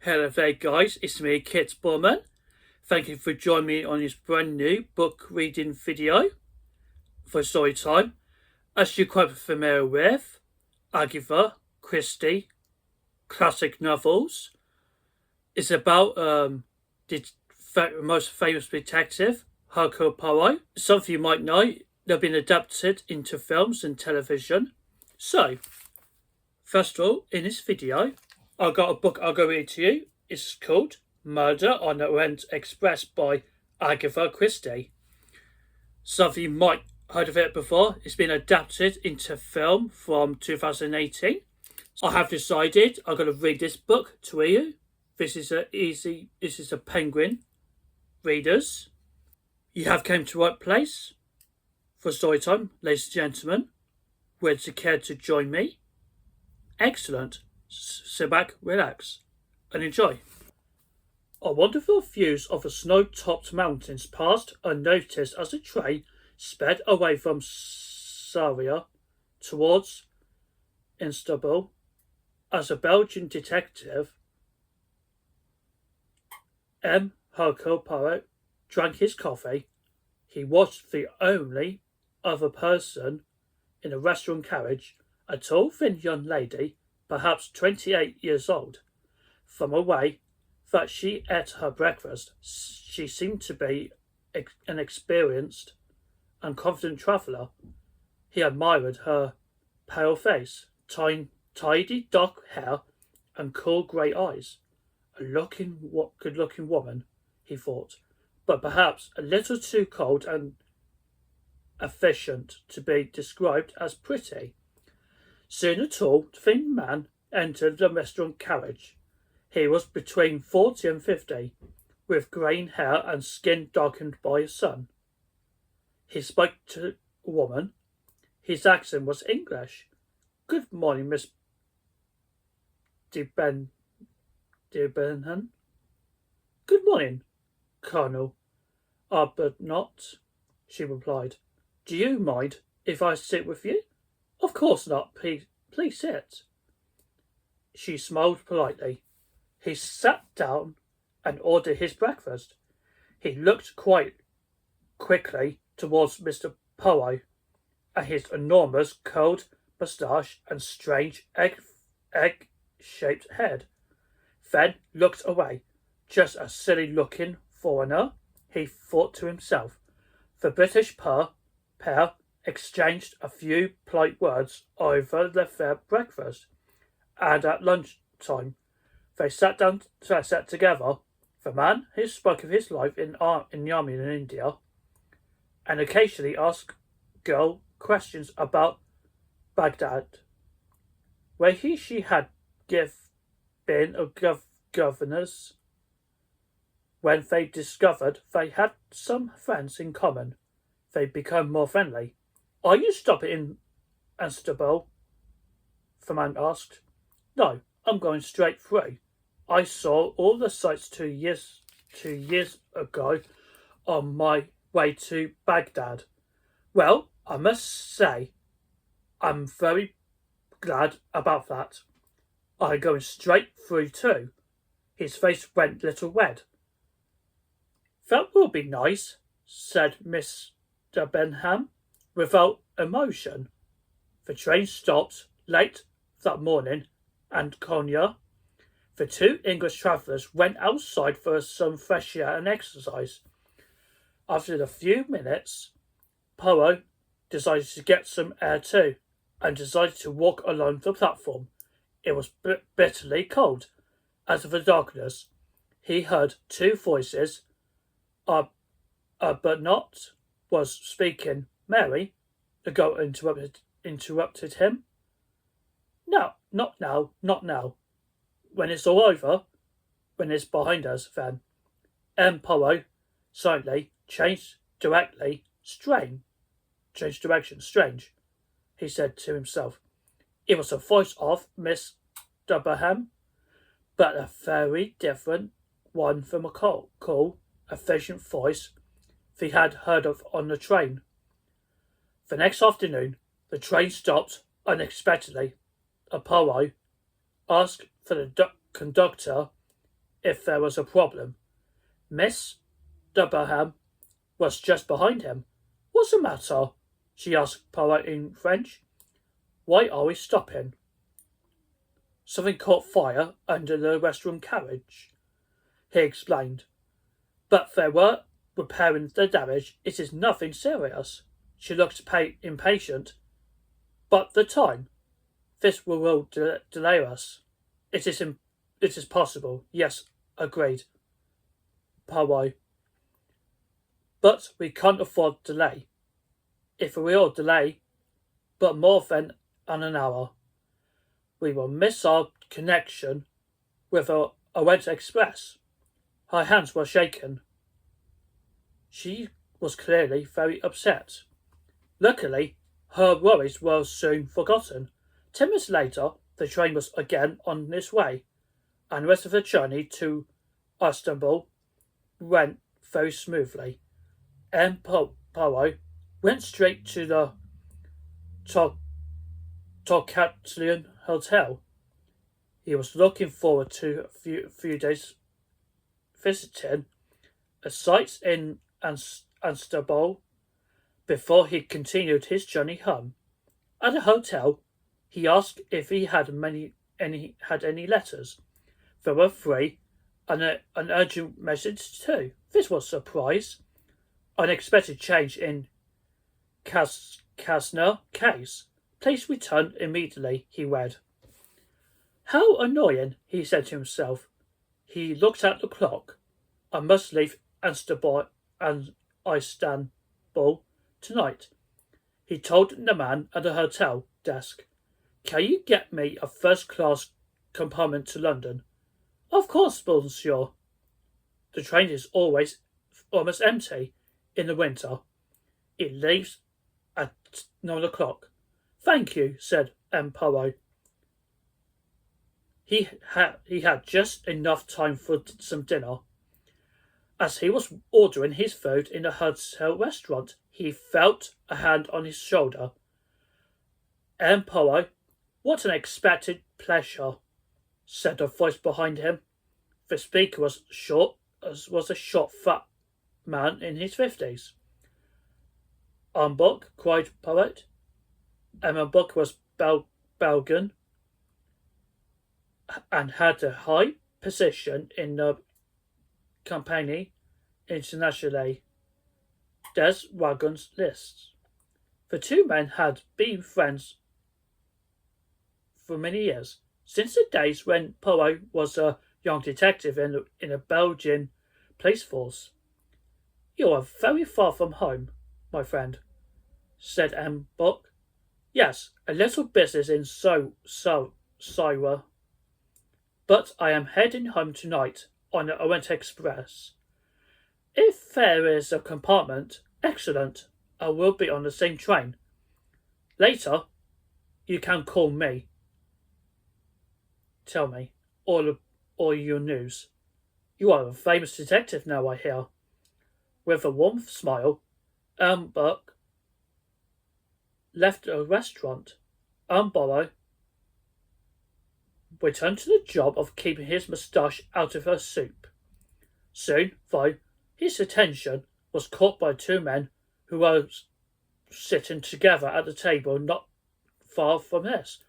Hello there guys, it's me Kit Borman. Thank you for joining me on this brand new book reading video for story time. As you're quite familiar with, Agatha Christie classic novels is about the most famous detective, Hercule Poirot. Some of you might know they've been adapted into films and television. So, first of all, in this video, I've got a book I'll go read to you. It's called Murder on the Orient Express by Agatha Christie. Some of you might have heard of it before. It's been adapted into film from 2018. I have decided I'm going to read this book to you. This is a Penguin readers. You have came to the right place for story time, ladies and gentlemen. Would you care to join me? Excellent. Sit back, relax, and enjoy. A wonderful views of the snow-topped mountains passed unnoticed as the train sped away from Saria towards Istanbul. As a Belgian detective, Hercule Poirot drank his coffee. He was the only other person in a restaurant carriage, a tall, thin young lady, perhaps 28 years old. From the way that she ate her breakfast, she seemed to be an experienced and confident traveller. He admired her pale face, tidy dark hair, and cool grey eyes. A good-looking woman, he thought, but perhaps a little too cold and efficient to be described as pretty. Soon a tall, thin man entered the restaurant carriage. He was between 40 and 50, with grey hair and skin darkened by the sun. He spoke to a woman. His accent was English. "Good morning, Miss Debenham." "Good morning, Colonel Arbuthnot," she replied. "Do you mind if I sit with you?" "Of course not. Please sit." She smiled politely. He sat down and ordered his breakfast. He looked quite quickly towards Mr. Poirot and his enormous curled moustache and strange egg-shaped head, then looked away. Just a silly-looking foreigner, he thought to himself. The British pair exchanged a few polite words over their breakfast, and at lunchtime they sat together. The man who spoke of his life in the army in India, and occasionally asked girl questions about Baghdad, where she had been a governess. When they discovered they had some friends in common, they became more friendly. "Are you stopping in Istanbul?" the man asked. "No, I'm going straight through. I saw all the sights 2 years ago on my way to Baghdad. Well, I must say I'm very glad about that. I'm going straight through too." His face went a little red. "That will be nice," said Mr. Benham, without emotion. The train stopped late that morning, and Konya. The two English travellers went outside for some fresh air and exercise. After a few minutes, Poirot decided to get some air too, and decided to walk along the platform. It was bitterly cold. Out of the darkness, he heard two voices. Arbuthnot was speaking. "Mary," the girl interrupted him. "No, not now, not now. When it's all over, when it's behind us, then." Poirot silently changed direction. Strange, he said to himself. It was the voice of Miss Benham, but a very different one from a cool, efficient voice he had heard of on the train. The next afternoon, the train stopped unexpectedly. Poirot asked for the conductor if there was a problem. Miss Debenham was just behind him. What's the matter? She asked Poirot in French. Why are we stopping? Something caught fire under the restroom carriage, he explained. But they were repairing the damage. It is nothing serious. She looked impatient. But the time. This will delay us. It is possible. Yes, agreed. Poirot. But we can't afford delay. If we all delay, but more than an hour, we will miss our connection with the Orient Express. Her hands were shaken. She was clearly very upset. Luckily, her worries were soon forgotten. 10 minutes later, the train was again on its way, and the rest of the journey to Istanbul went very smoothly. M. Poirot went straight to the Constantine Hotel. He was looking forward to a few days visiting a sites in Istanbul before he continued his journey home. At the hotel, he asked if he had any letters. There were 3, and an urgent message too. This was a surprise. Unexpected change in Kastner case. Please return immediately, he read. How annoying, he said to himself. He looked at the clock. I must leave Istanbul tonight. He told the man at the hotel desk. Can you get me a first-class compartment to London? Of course, monsieur. The train is always almost empty in the winter. It leaves at 9 o'clock. Thank you, said M. Poirot. He had just enough time for some dinner. As he was ordering his food in the hotel restaurant, he felt a hand on his shoulder. M. Poirot, what an unexpected pleasure, said a voice behind him. The speaker was a short, fat man in his 50s. Bouc, cried Poirot. Bouc was Belgian and had a high position in the Compagnie Internationale des Wagons lists. The 2 men had been friends for many years, since the days when Poirot was a young detective in a Belgian police force. You are very far from home, my friend, said Bouc. Yes, a little business in Syra. But I am heading home tonight on the Orient Express. If there is a compartment, excellent. I will be on the same train. Later, you can call me. Tell me all your news. You are a famous detective now, I hear. With a warm smile, Bouc left the restaurant. Poirot returned to the job of keeping his moustache out of her soup. Soon, though, his attention was caught by 2 men who were sitting together at the table not far from his.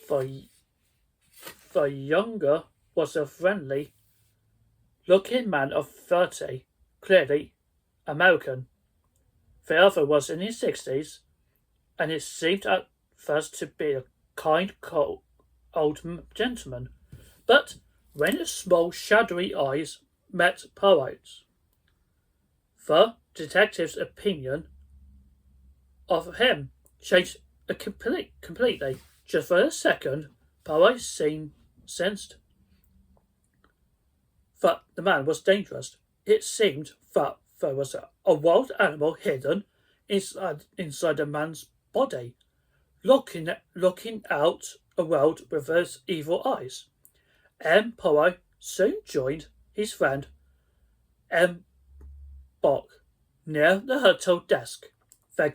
The younger was a friendly-looking man of 30, clearly American. The other was in his 60s, and it seemed at first to be a kind, cold, old gentleman. But when his small, shadowy eyes met Poirot's, the detective's opinion of him changed completely. Just for a second, Poirot sensed that the man was dangerous. It seemed that there was a wild animal hidden inside a man's body, looking out a world with his evil eyes. Poirot soon joined his friend Bouc near the hotel desk. Their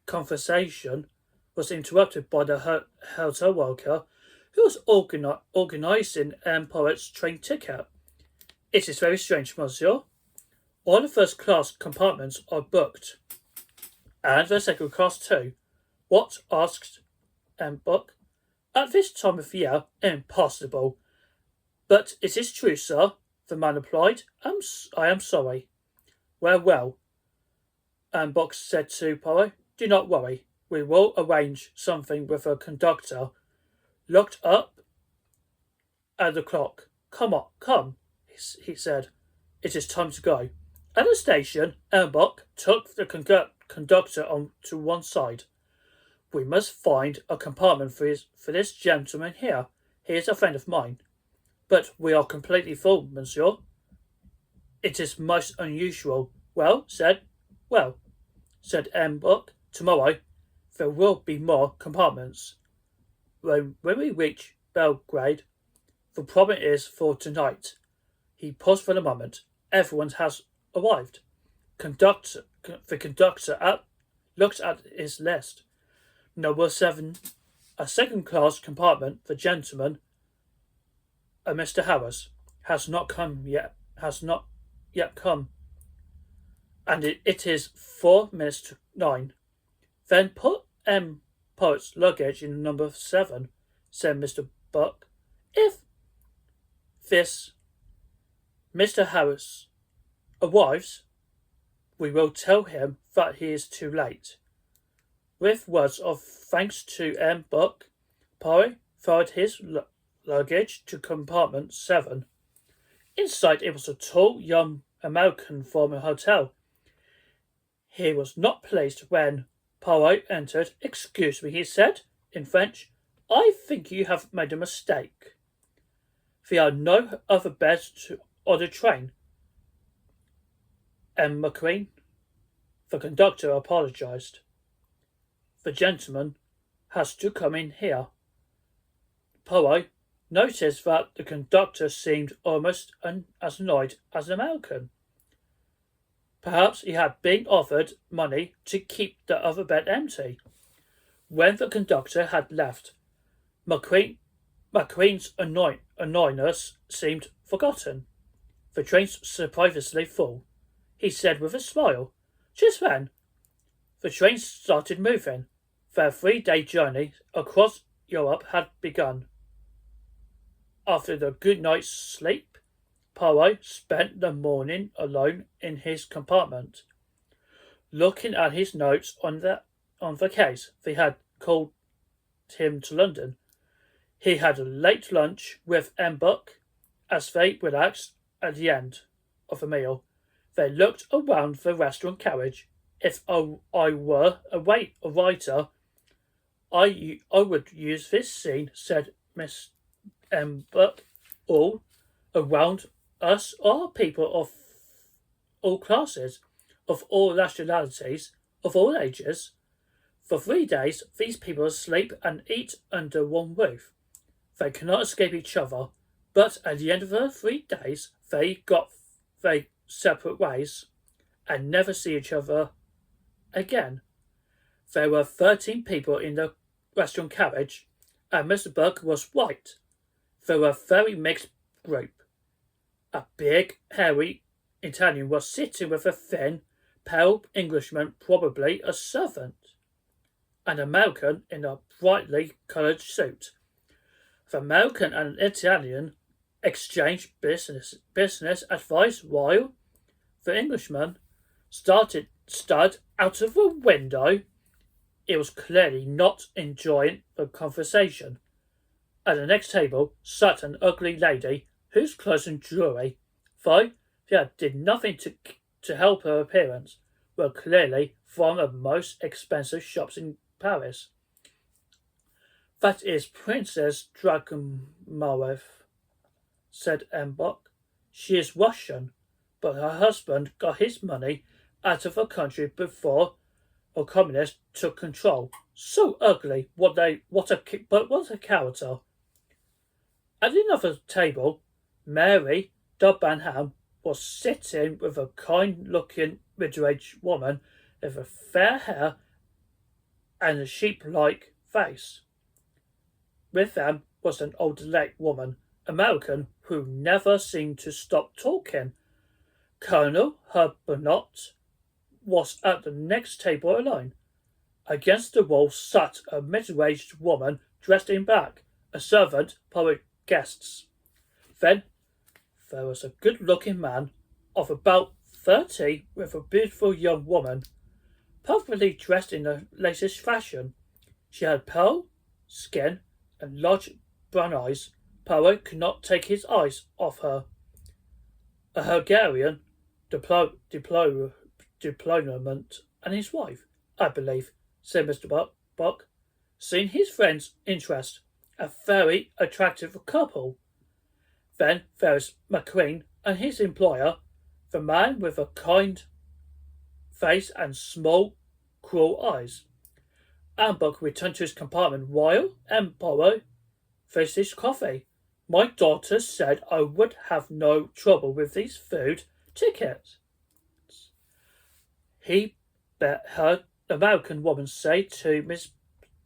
conversation was interrupted by the hotel worker who was organising Poirot's train ticket. It is very strange, monsieur. All the first-class compartments are booked, and the second-class too. What? Asked Bouc. At this time of year, impossible. But it is true, sir, the man replied. I am sorry. Well, Bouc said to Poirot, do not worry. We will arrange something with the conductor. Looked up at the clock. Come, he said. It is time to go. At the station, Bouc took the conductor on to one side. We must find a compartment for this gentleman here. He is a friend of mine. But we are completely full, monsieur. It is most unusual. Well, said Bouc. Tomorrow there will be more compartments. When we reach Belgrade, the problem is for tonight. He paused for a moment. Everyone has arrived. The conductor looked at his list. Number 7, a second-class compartment for gentlemen. Mr. Harris has not yet come, and it is 4 minutes to 9. Then put Poet's luggage in number 7, said Mr. Bouc. If this Mr. Harris arrives, we will tell him that he is too late. With words of thanks to Bouc, Poirot forwarded his luggage to compartment 7. Inside it was a tall young American from a hotel. He was not pleased when Poirot entered. Excuse me, he said in French. I think you have made a mistake. There are no other beds on the train. McQueen, the conductor, apologized. The gentleman has to come in here. Poirot noticed that the conductor seemed almost as annoyed as an American. Perhaps he had been offered money to keep the other bed empty. When the conductor had left, McQueen's annoyance seemed forgotten. The train's surprisingly full, he said with a smile. Just then, the train started moving. Their 3-day journey across Europe had begun. After the good night's sleep, Poirot spent the morning alone in his compartment, looking at his notes on the case. They had called him to London. He had a late lunch with Bouc. As they relaxed at the end of the meal, they looked around the restaurant carriage. If I were a writer, I would use this scene, said Miss Bouc. All around us are people of all classes, of all nationalities, of all ages. For 3 days, these people sleep and eat under one roof. They cannot escape each other, but at the end of the 3 days, they go their separate ways and never see each other again. There were 13 people in the restaurant carriage, and Mr. Bouc was white. They were a very mixed group. A big, hairy Italian was sitting with a thin, pale Englishman, probably a servant. An American in a brightly coloured suit. The American and Italian exchanged business advice while the Englishman stared out of the window. He was clearly not enjoying the conversation. At the next table sat an ugly lady whose clothes and jewellery, though they did nothing to help her appearance, were clearly from the most expensive shops in Paris. That is Princess Dragomarov, said Bouc. She is Russian, but her husband got his money out of the country before a communist took control. So ugly! What a character! At another table, Mary Debenham was sitting with a kind-looking middle-aged woman with a fair hair and a sheep-like face. With them was an old late woman, American who never seemed to stop talking. Colonel Harbonot was at the next table alone. Against the wall sat a middle-aged woman dressed in black, a servant, public guests. Then there was a good-looking man of about 30 with a beautiful young woman, perfectly dressed in the latest fashion. She had pale skin and large brown eyes. Poirot could not take his eyes off her. A Hungarian diplomat and his wife, I believe, said Mr. Bouc, seeing his friend's interest. A very attractive couple. Then there is McQueen and his employer, the man with a kind face and small, cruel eyes. Bouc returned to his compartment while Poirot finished his coffee. My daughter said I would have no trouble with these food tickets. He heard the American woman say to Miss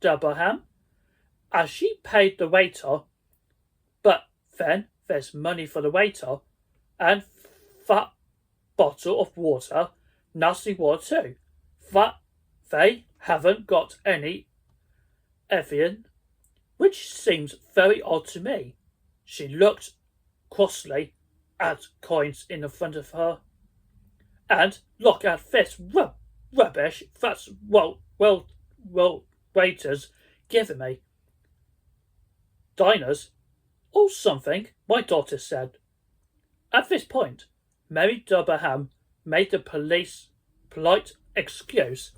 Debenham, as she paid the waiter, but then there's money for the waiter, and that bottle of water, nasty water too. That they haven't got any Evian, which seems very odd to me. She looked crossly at coins in the front of her. And look at this rubbish that's waiters giving me. Diners, or something, my daughter said. At this point, Mary Debenham made the polite excuse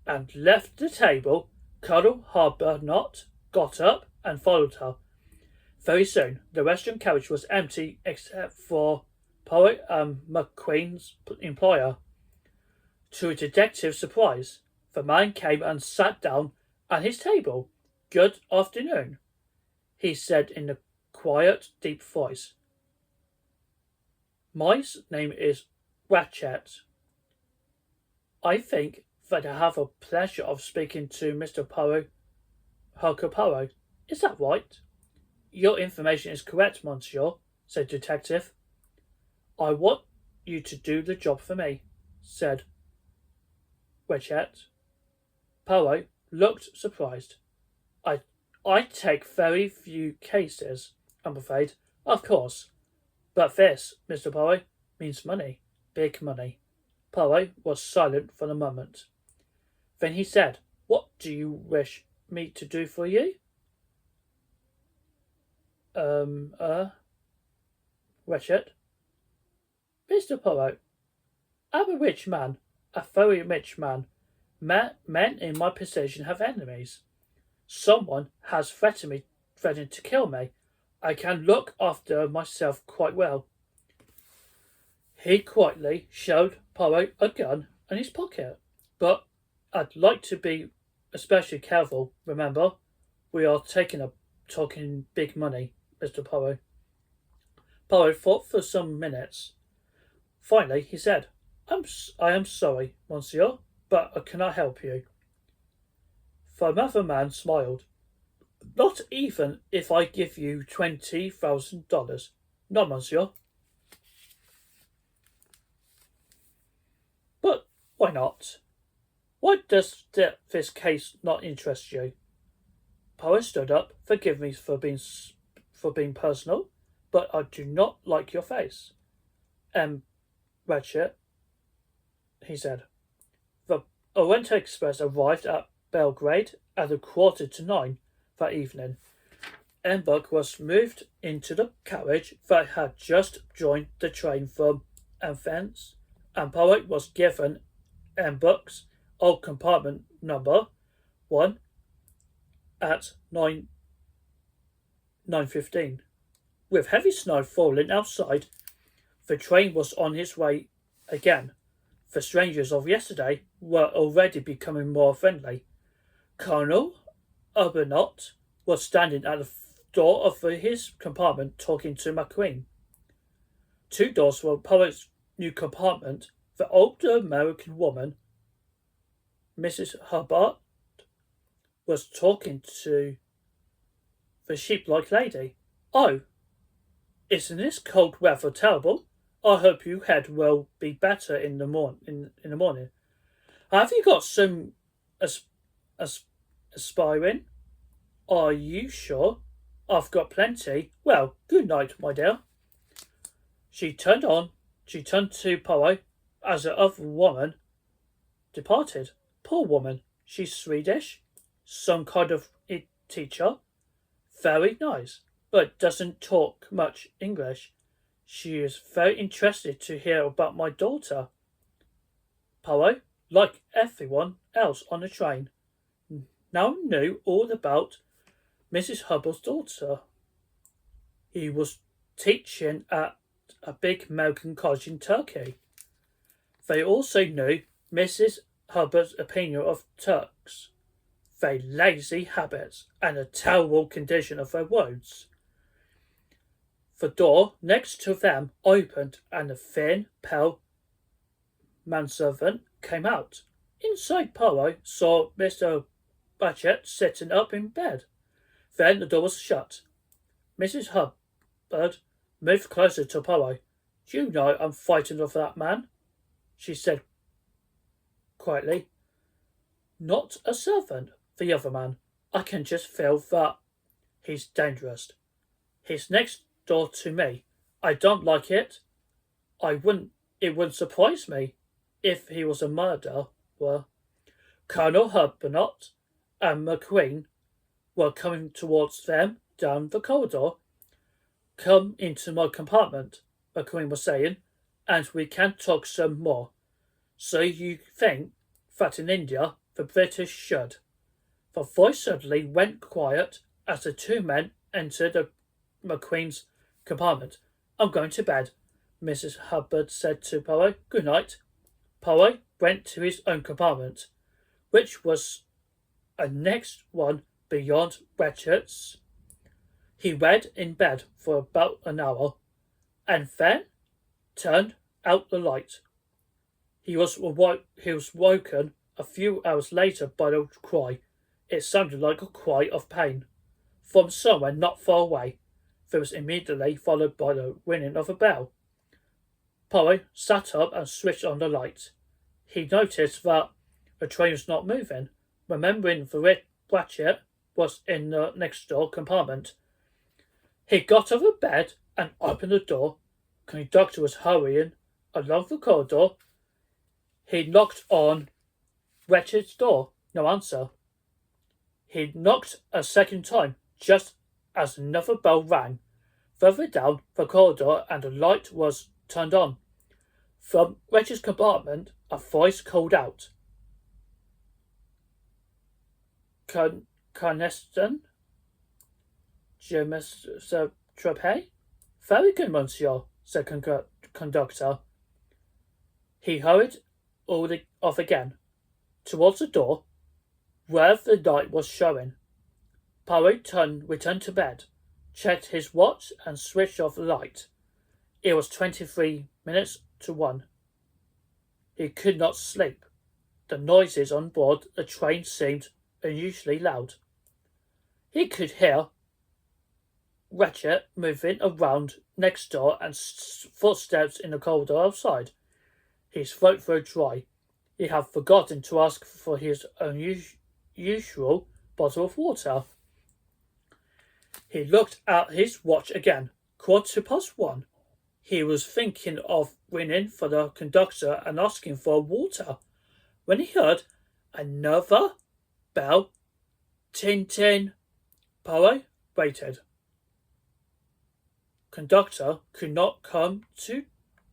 and left the table. Colonel Harbonot got up and followed her. Very soon, the restaurant carriage was empty except for Poirot and McQueen's employer. To a detective's surprise, the man came and sat down at his table. Good afternoon, he said in a quiet, deep voice. My name is Ratchet. I think that I have a pleasure of speaking to Mr. Poirot, Hercule Poirot. Is that right? Your information is correct, monsieur, said the detective. I want you to do the job for me, said Ratchet. Poirot looked surprised. I take very few cases, I'm afraid. Of course. But this, Mr. Poirot, means money. Big money. Poirot was silent for a moment. Then he said, What do you wish me to do for you? Ratchet. Mr. Poirot, I'm a rich man, a very rich man. Men in my position have enemies. Someone has threatened to kill me. I can look after myself quite well. He quietly showed Poirot a gun in his pocket. But I'd like to be especially careful. Remember, we are talking big money, Mr. Poirot. Poirot thought for some minutes. Finally, he said, I am sorry, monsieur, but I cannot help you. The other man smiled. Not even if I give you $20,000. No, monsieur. But why not? Why does this case not interest you? Poirot stood up. Forgive me for being personal, but I do not like your face. Ratchet, he said. The Orient Express arrived at Belgrade at 9:15 that evening. Bouc was moved into the carriage that had just joined the train from Athens, and Poirot was given Bouc's old compartment number 1 at 9:15. With heavy snow falling outside, the train was on its way again. The strangers of yesterday were already becoming more friendly. Colonel Harbonot was standing at the door of his compartment talking to McQueen. Two doors were Poirot's new compartment. The older American woman, Mrs. Hubbard, was talking to the sheep-like lady. Oh, Isn't this cold weather terrible? I hope your head will be better in the morning. Have you got some as- as- aspirin? Are you sure? I've got plenty. Well, good night, my dear. She turned to Poirot as the other woman departed. Poor woman. She's Swedish. Some kind of teacher. Very nice, but doesn't talk much English. She is very interested to hear about my daughter. Poirot, like everyone else on the train, now knew all about Mrs. Hubbard's daughter. He was teaching at a big American college in Turkey. They also knew Mrs. Hubbard's opinion of Turks, their lazy habits, and the terrible condition of their roads. The door next to them opened, and a thin, pale manservant came out. Inside, Poirot saw Mr. Cratchit sitting up in bed. Then the door was shut. Mrs. Hubbard moved closer to Poirot. Do you know I'm frightened of that man? She said quietly. Not a servant, the other man. I can just feel that he's dangerous. He's next door to me. I don't like it. It wouldn't surprise me if he was a murderer. Colonel Harbonot and McQueen were coming towards them down the corridor. Come into my compartment, McQueen was saying, and we can talk some more. So you think that in India the British should? The voice suddenly went quiet as the two men entered McQueen's compartment. I'm going to bed, Mrs. Hubbard said to Poirot. Good night. Poirot went to his own compartment, which was a next one beyond Cratchit's. He read in bed for about an hour, and then turned out the light. He was woken a few hours later by a cry. It sounded like a cry of pain from somewhere not far away. It was immediately followed by the ringing of a bell. Poirot sat up and switched on the light. He noticed that the train was not moving. Remembering that Cratchit was in the next door compartment, he got out of bed and opened the door. The conductor was hurrying along the corridor. He knocked on Cratchit's door. No answer. He knocked a second time, just as another bell rang. Further down the corridor, and the light was turned on. From Cratchit's compartment, a voice called out, Constantine? Je me trompe? Very good, monsieur, said conductor. He hurried off again, towards the door, where the light was showing. Poirot returned to bed, checked his watch, and switched off the light. It was 23 minutes to 1. He could not sleep. The noises on board the train seemed unusually loud. He could hear Cratchit moving around next door and footsteps in the corridor outside. His throat was dry. He had forgotten to ask for his usual bottle of water. He looked at his watch again. 1:15. He was thinking of ringing for the conductor and asking for water when he heard another bell. Tin tin. Poirot waited. Conductor could not come to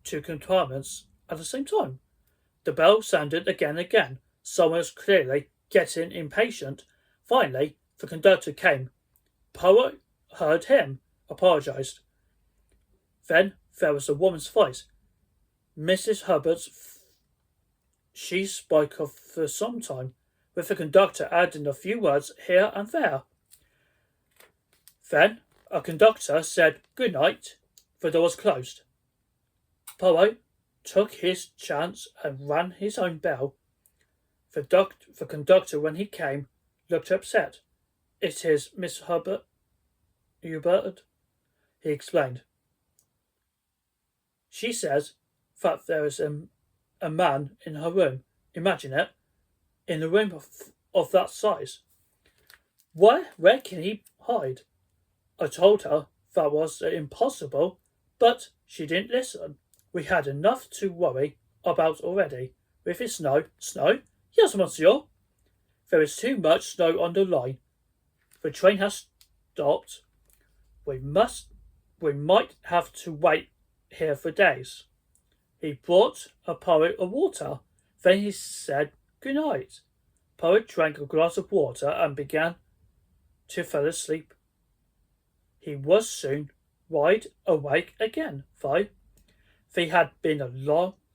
two compartments at the same time. The bell sounded again. Someone was clearly getting impatient. Finally, the conductor came. Poirot heard him, apologised. Then there was a woman's voice. Mrs. Hubbard's. She spoke for some time, with the conductor adding a few words here and there. Then a conductor said good night. The door was closed. Poirot took his chance and rang his own bell. The conductor, when he came, looked upset. It is Miss Hubert, he explained. She says that there is a man in her room. Imagine it, in a room of that size. Where can he hide? I told her that was impossible, but she didn't listen. We had enough to worry about already. With the snow. Snow? Yes, monsieur. There is too much snow on the line. The train has stopped. We might have to wait here for days. He brought Poirot a water. Then he said good night. Poirot drank a glass of water and began to fall asleep. He was soon wide awake again, though. There had been a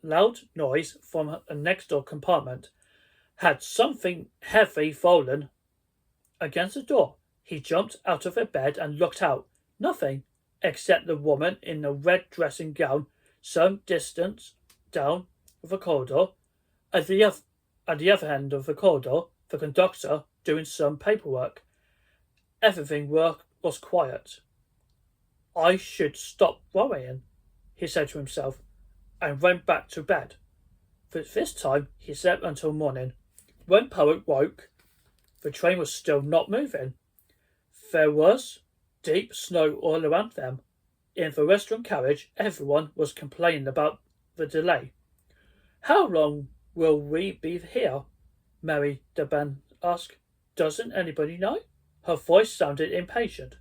loud noise from a next-door compartment. Had something heavy fallen against the door. He jumped out of the bed and looked out. Nothing, except the woman in a red dressing gown some distance down the corridor. At the other end of the corridor, the conductor doing some paperwork. Everything was quiet. I should stop worrying, he said to himself, and went back to bed. But this time he slept until morning. When Poirot woke, the train was still not moving. There was deep snow all around them. In the restaurant carriage, everyone was complaining about the delay. How long will we be here? Mary Deban asked. Doesn't anybody know? Her voice sounded impatient,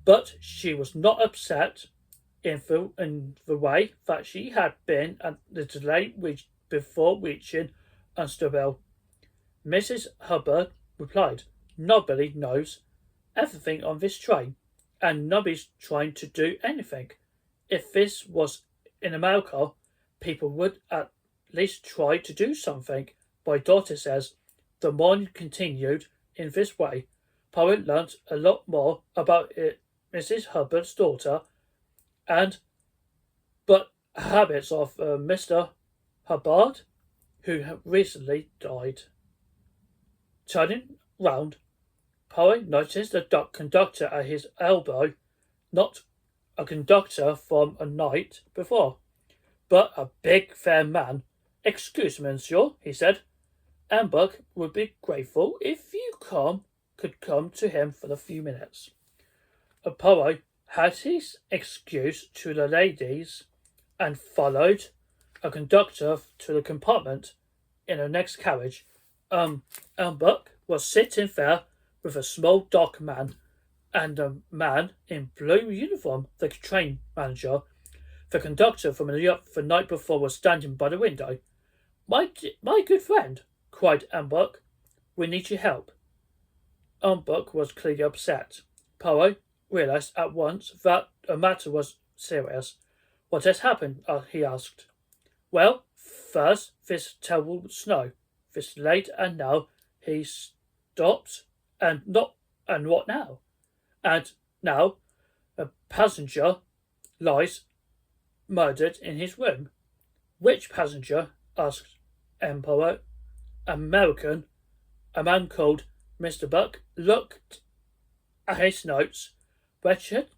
but she was not upset in the way that she had been at the delay before reaching Unsterville. Mrs. Hubbard replied, Nobody knows everything on this train, and nobody's trying to do anything. If this was in America, people would at least try to do something. My daughter says. The morning continued in this way. Poirot learnt a lot more about Mrs. Hubbard's daughter but habits of Mr. Hubbard, who had recently died. Turning round, Poirot noticed a conductor at his elbow, not a conductor from a night before, but a big, fair man. Excuse me, monsieur, he said. Bouc would be grateful if you could come to him for a few minutes. Poirot had his excuse to the ladies and followed a conductor to the compartment in the next carriage. Bouc was sitting there with a small dark man and a man in blue uniform, the train manager. The conductor from the night before was standing by the window. My good friend, cried Bouc, we need your help. Bouc was clearly upset. Poirot realised at once that the matter was serious. What has happened? He asked. Well, first this terrible snow, this late, and now he stops, and what now? And now a passenger lies murdered in his room. Which passenger? Asked Poirot. American. A man called Mr. Bouc looked at his notes. Wretched.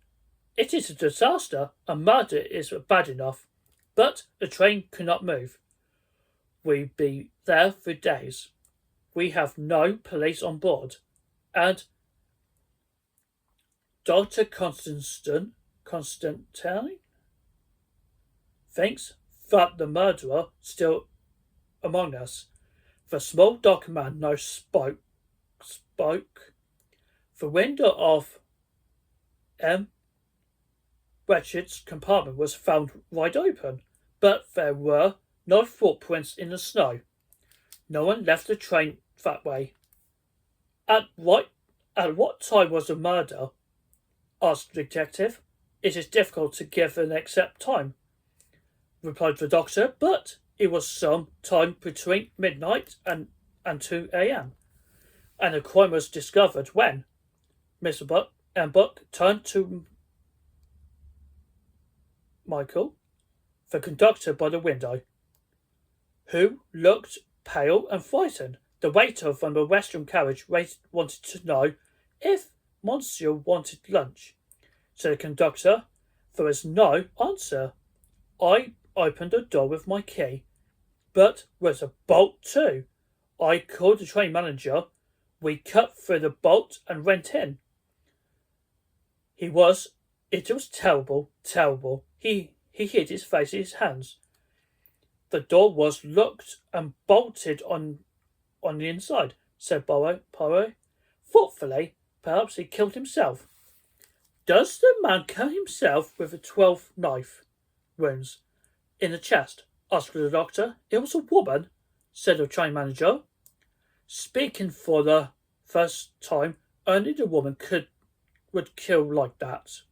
It is a disaster. A murder is bad enough, but the train cannot move. We be there for days. We have no police on board, and Dr Constantine thinks that the murderer still among us. The small dark man now spoke. The window of Wretched's compartment was found wide open, but there were no footprints in the snow. No one left the train that way. At what time was the murder? Asked the detective. It is difficult to give an exact time, replied the doctor, but it was some time between midnight and 2 a.m. And the crime was discovered when Mr. Bouc turned to Michael, the conductor by the window, who looked pale and frightened. The waiter from the western carriage wanted to know if Monsieur wanted lunch. So the conductor, there was no answer. I opened the door with my key, but with a bolt too. I called the train manager. We cut through the bolt and went in. It was terrible, terrible. He hid his face in his hands. The door was locked and bolted on the inside, said Poirot. Thoughtfully, perhaps he killed himself. Does the man kill himself with a 12 knife wounds in the chest? Asked the doctor. It was a woman, said the train manager. Speaking for the first time, only the woman would kill like that.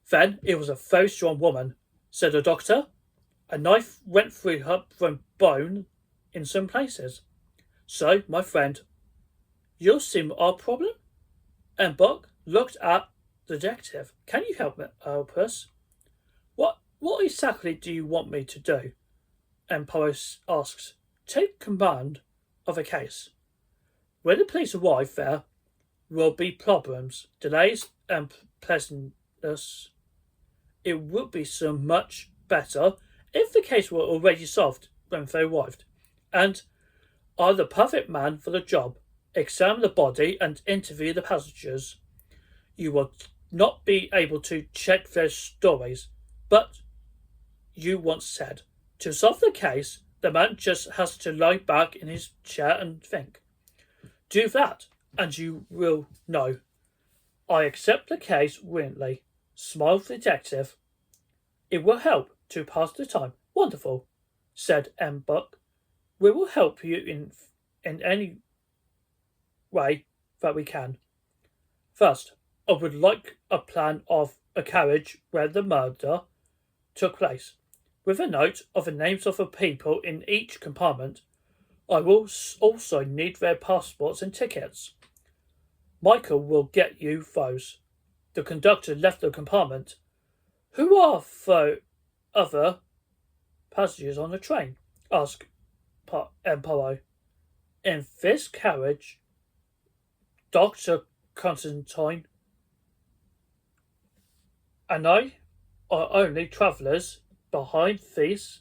Then it was a very strong woman, said the doctor. A knife went through her from bone in some places. So, my friend, you'll see our problem? And Bouc looked at the detective. Can you help us? What exactly do you want me to do? And Poirot asks. Take command of a case. When the police arrive, there will be problems, delays, and pleasantness. It would be so much better if the case were already solved when they arrived, and are the perfect man for the job. Examine the body and interview the passengers. You will not be able to check their stories, but you once said, to solve the case, the man just has to lie back in his chair and think. Do that, and you will know. I accept the case willingly, smiled the detective. It will help to pass the time. Wonderful, said Bouc. We will help you in any way that we can. First, I would like a plan of a carriage where the murder took place, with a note of the names of the people in each compartment. I will also need their passports and tickets. Michael will get you those. The conductor left the compartment. Who are the other passengers on the train? Asked Poirot. In this carriage, Dr Constantine and I are only travellers. Behind this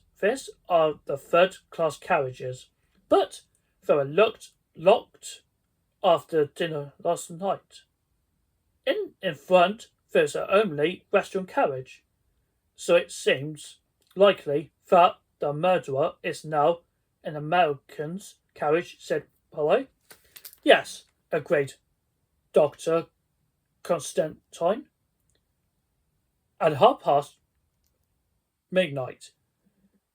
are the third-class carriages, but they were locked after dinner last night. In front, there's only Western carriage, so it seems likely that the murderer is now in American's carriage, said Poirot. Yes, agreed Dr Constantine. At midnight,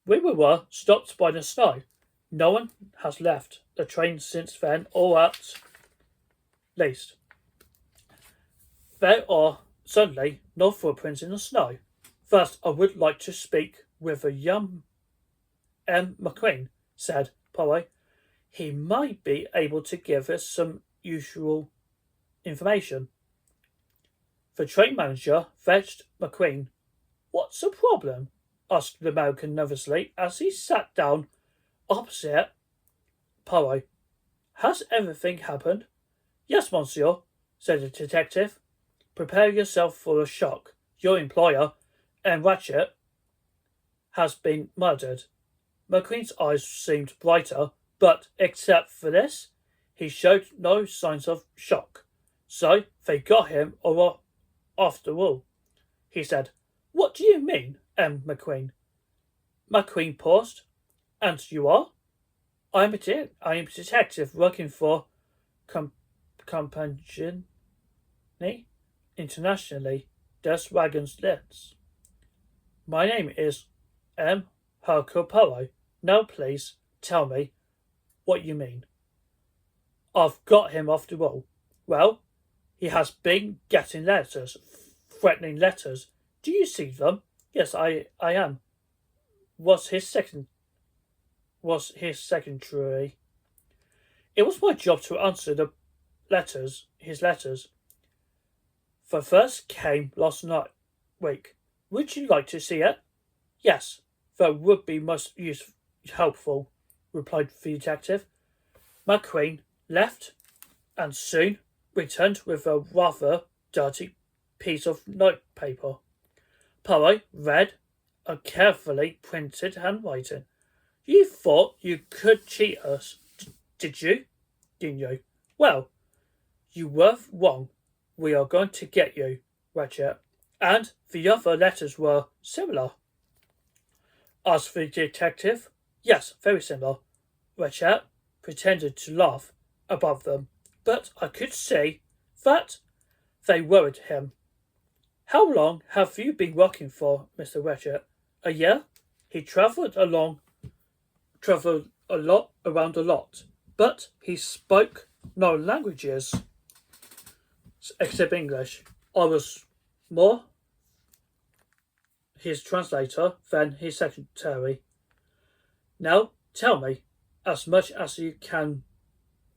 we were stopped by the snow. No one has left the train since then, or at least. There are certainly no footprints in the snow. First, I would like to speak with a young McQueen, said Poirot. He might be able to give us some useful information. The train manager fetched McQueen. What's the problem? Asked the American nervously as he sat down opposite Poirot. Has everything happened? Yes, monsieur, said the detective. Prepare yourself for a shock. Your employer, Ratchet, has been murdered. McQueen's eyes seemed brighter, but except for this, he showed no signs of shock. So they got him after all, he said. What do you mean, McQueen? McQueen paused. And you are? I am a detective working for Compagnie internationally des Wagons Lits. My name is Hercule Poirot. Now please tell me what you mean. I've got him after all. Well, he has been getting letters, threatening letters. Do you see them? Yes, I am. Was his secretary. It was my job to answer his letters. The first came last week. Would you like to see it? Yes, that would be most helpful, replied the detective. McQueen left and soon returned with a rather dirty piece of notepaper. Poirot read a carefully printed handwriting. You thought you could cheat us, did you? Didn't you? Well, you were wrong. We are going to get you, Ratchet. And the other letters were similar. Asked the detective. Yes, very similar. Ratchet pretended to laugh above them, but I could see that they worried him. How long have you been working for, Mr. Ratchet? A year? He travelled a lot around a lot, but he spoke no languages except English. I was more his translator than his secretary. Now tell me as much as you can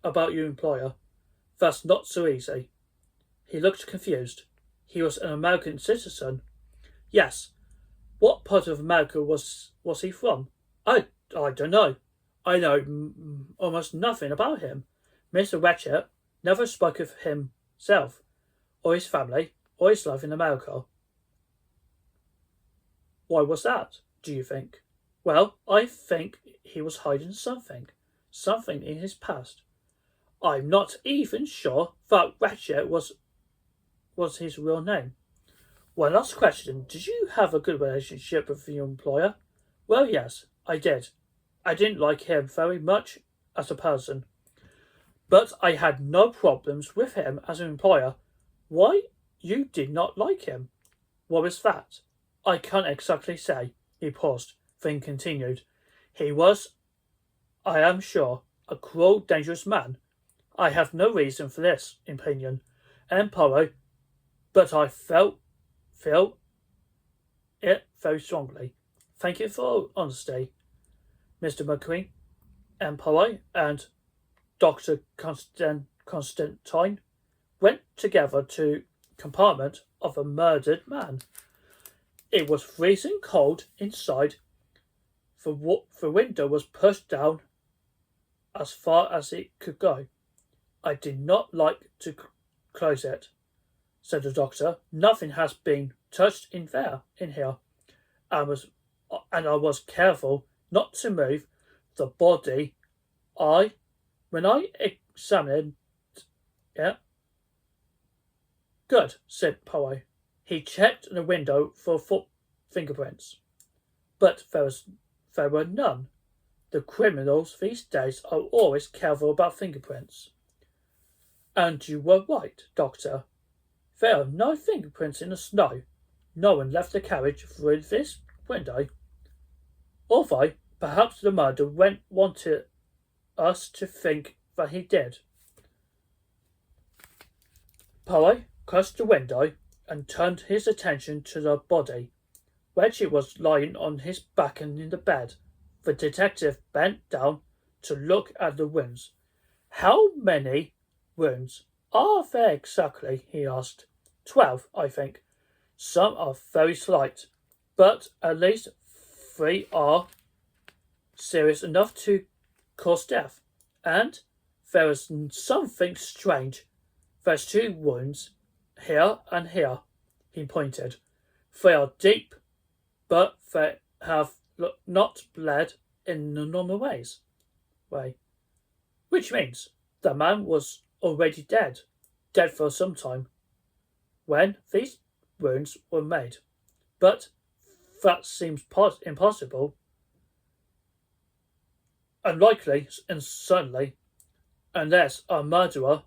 about your employer. That's not so easy. He looked confused. He was an American citizen. Yes. What part of America was he from? I don't know. I know almost nothing about him. Mr. Ratchet never spoke of himself, or his family, or his life in America. Why was that, do you think? Well, I think he was hiding something in his past. I'm not even sure that Ratchet was his real name. One last question. Did you have a good relationship with your employer? Well, yes, I did. I didn't like him very much as a person, but I had no problems with him as an employer. Why you did not like him? What was that? I can't exactly say. He paused, then continued. He was, I am sure, a cruel, dangerous man. I have no reason for this opinion, and Poirot, but I feel it very strongly. Thank you for honesty, Mr. McQueen. And Poirot and Dr. Constantine went together to compartment of a murdered man. It was freezing cold inside. The window was pushed down as far as it could go. I did not like to close it, said the doctor. Nothing has been touched in here. I was careful not to move the body. When I examined it. Good, said Poirot. He checked the window for fingerprints, but there were none. The criminals these days are always careful about fingerprints. And you were right, Doctor. There are no fingerprints in the snow. No one left the carriage through this window. Although, perhaps the murderer wanted us to think that he did. Poirot closed the window and turned his attention to the body. Reggie was lying on his back and in the bed. The detective bent down to look at the wounds. How many wounds are there exactly? He asked. 12, I think. Some are very slight, but at least 3 are serious enough to cause death. And there is something strange. There's 2 wounds, here and here, he pointed. They are deep, but they have not bled in the normal way. Which means the man was already dead for some time, when these wounds were made. But that seems impossible, unlikely, and certainly, unless a murderer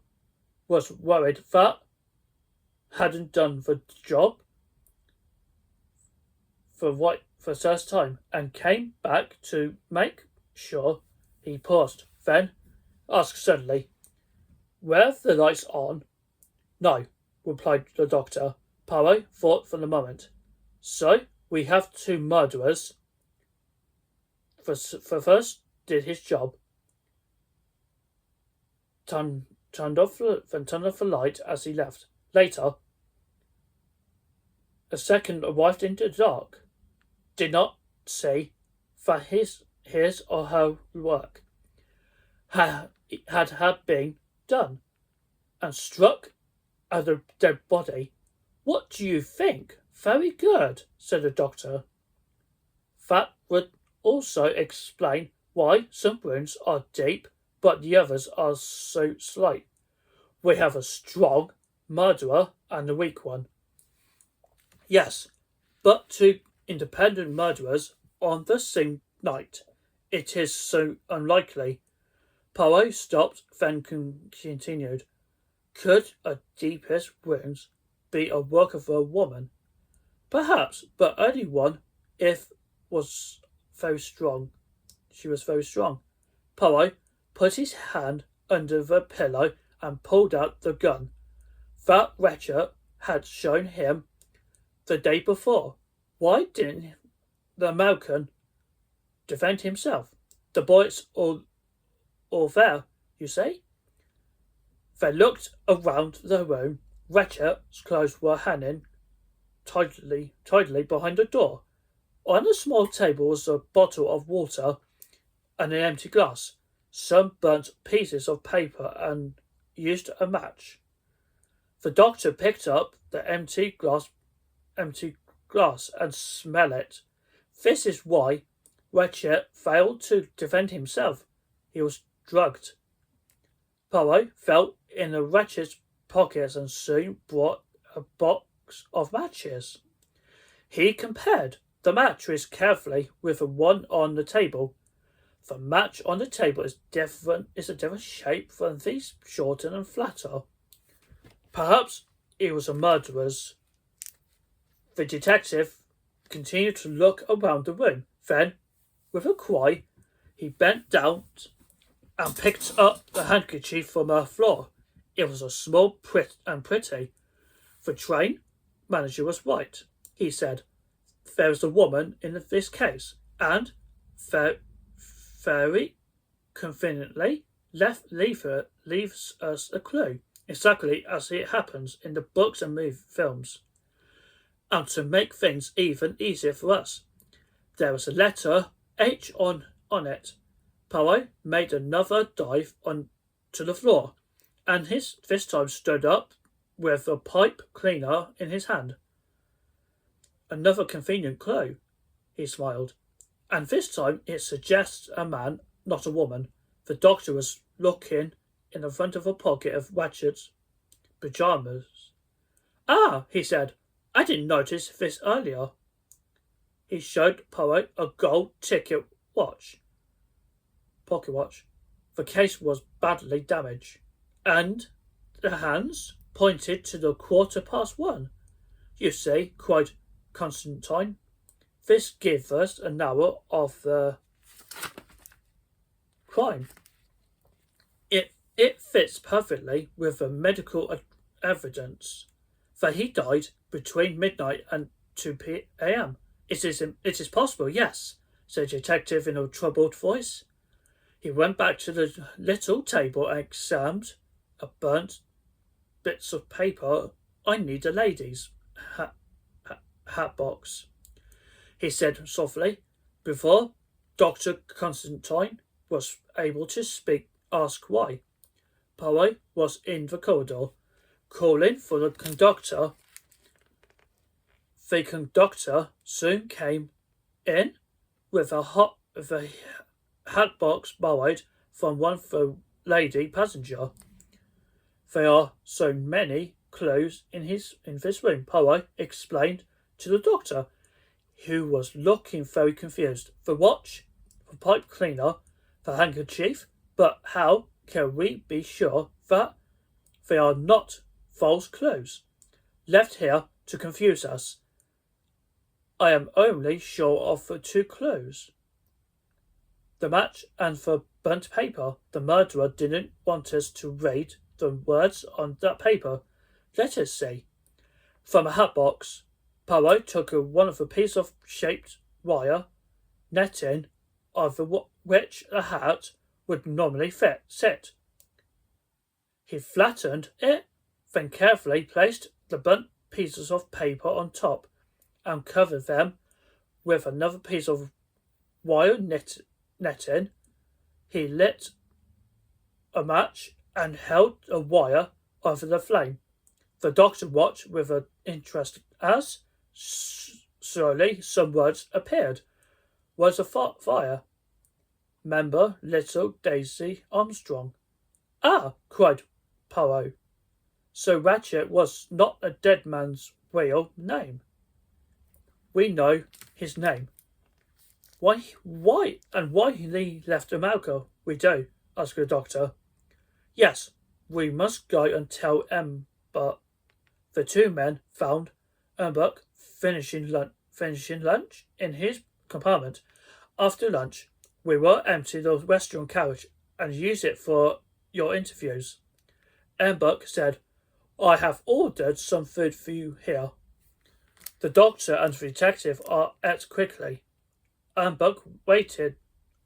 was worried that hadn't done the job for the first time and came back to make sure. He paused, then asked suddenly, were the lights on? No, replied the doctor. Poirot thought for the moment. So we have 2 murderers. The first did his job, turned off the light as he left. Later, a second arrived in the dark, did not see that his or her work had been done, and struck at the dead body. What do you think? Very good, said the doctor. That would also explain why some wounds are deep, but the others are so slight. We have a strong murderer and a weak one. Yes, but two independent murderers on the same night. It is so unlikely. Poirot stopped, then continued. Could a deepest wound be a work of a woman? Perhaps, but only one if was very strong. She was very strong. Poirot put his hand under the pillow and pulled out the gun. That wretched had shown him the day before. Why didn't the American defend himself? The bullets all there, you say? They looked around the room. Wretched's clothes were hanging tidily behind the door. On a small table was a bottle of water and an empty glass, some burnt pieces of paper, and used a match. The doctor picked up the empty glass and smelled it. This is why Wretched failed to defend himself. He was drugged. Poirot felt in the Wretched's pockets and soon brought a box of matches. He compared the matches carefully with the one on the table. The match on the table is a different shape from these, shorter and flatter. Perhaps it was a murderer's. The detective continued to look around the room. Then, with a cry, he bent down and picked up the handkerchief from the floor. It was a small and pretty. The train manager was right, he said. There is a woman in this case, and very conveniently leaves us a clue, exactly as it happens in the books and films. And to make things even easier for us, there was a letter H on it. Poirot made another dive onto the floor, and this time stood up with a pipe cleaner in his hand. Another convenient clue, he smiled. And this time it suggests a man, not a woman. The doctor was looking in the front of a pocket of Wretched's pyjamas. Ah, he said, I didn't notice this earlier. He showed Poirot a gold pocket watch. The case was badly damaged, and the hands pointed to the 1:15. You see, cried Constantine, this gives us an hour of the crime. It fits perfectly with the medical evidence that he died between midnight and 2 a.m. It is possible, yes, said the detective in a troubled voice. He went back to the little table and examined a burnt bits of paper. I need a lady's hat box, he said softly. Before Dr Constantine was able to ask why. Poirot was in the corridor, calling for the conductor. The conductor soon came in with a hat box borrowed from one of the lady passenger. There are so many clues in this room, Poirot explained to the doctor, who was looking very confused. The watch, the pipe cleaner, the handkerchief, but how can we be sure that they are not false clues left here to confuse us? I am only sure of the 2 clues. The match and the burnt paper. The murderer didn't want us to read the words on that paper. Let us see. From a hat box, Poirot took one of the pieces of shaped wire netting over which a hat would normally sit. He flattened it, then carefully placed the burnt pieces of paper on top and covered them with another piece of wire netting. He lit a match and held a wire over the flame. The doctor watched with interest as slowly some words appeared. was a fire. Remember little Daisy Armstrong? Ah, cried Poirot. So Ratchet was not a dead man's real name. We know his name. Why he left America? We do, asked the doctor. Yes, we must go and tell Ember. The two men found Ember finishing lunch in his compartment. After lunch, we will empty the restaurant carriage and use it for your interviews. Ember said, I have ordered some food for you here. The doctor and the detective ate quickly. Ember waited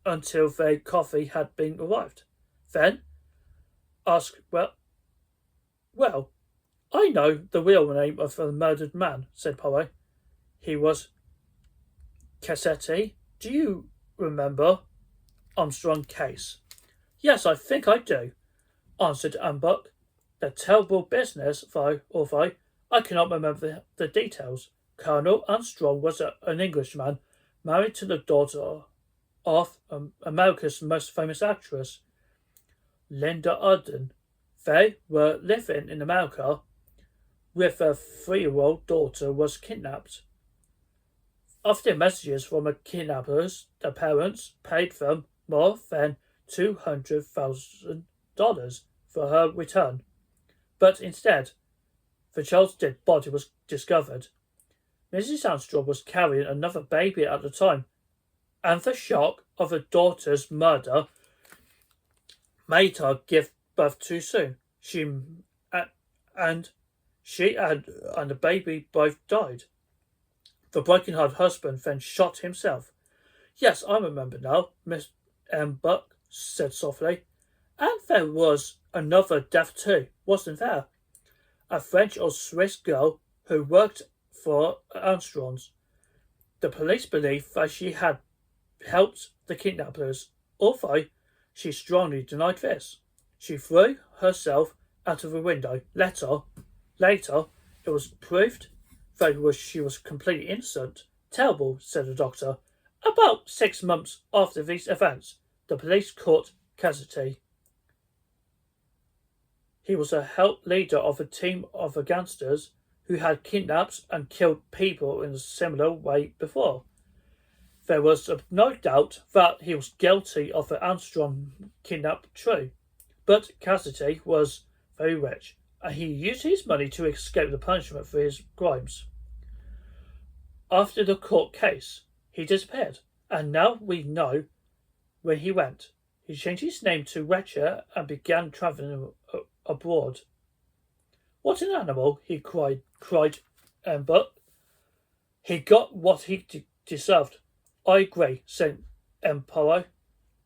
until their coffee had been arrived. Then asked, well, I know the real name of the murdered man, said Poirot. He was Cassetti. Do you remember Armstrong case? Yes, I think I do, answered Ember. The terrible business, although I cannot remember the details. Colonel Armstrong was an Englishman married to the daughter of America's most famous actress, Linda Arden. They were living in America with their 3-year-old daughter was kidnapped. After messages from the kidnappers, the parents paid them more than $200,000 for her return. But instead, the child's dead body was discovered. Mrs. Armstrong was carrying another baby at the time, and the shock of her daughter's murder made her give birth too soon. She and the baby both died. The broken-hearted husband then shot himself. Yes, I remember now, Miss Ember said softly. And there was another death too, wasn't there? A French or Swiss girl who worked for Armstrongs. The police believe that she had helped the kidnappers, although she strongly denied this. She threw herself out of a window. Later, it was proved that she was completely innocent. Terrible, said the doctor. About 6 months after these events, the police caught Cassidy. He was a leader of a team of gangsters who had kidnapped and killed people in a similar way before. There was no doubt that he was guilty of the Armstrong kidnap, true, but Cassidy was very rich, and he used his money to escape the punishment for his crimes. After the court case, he disappeared, and now we know where he went. He changed his name to Ratchet and began travelling abroad. What an animal, he cried Ember. He got what he deserved. I agree, said Poirot,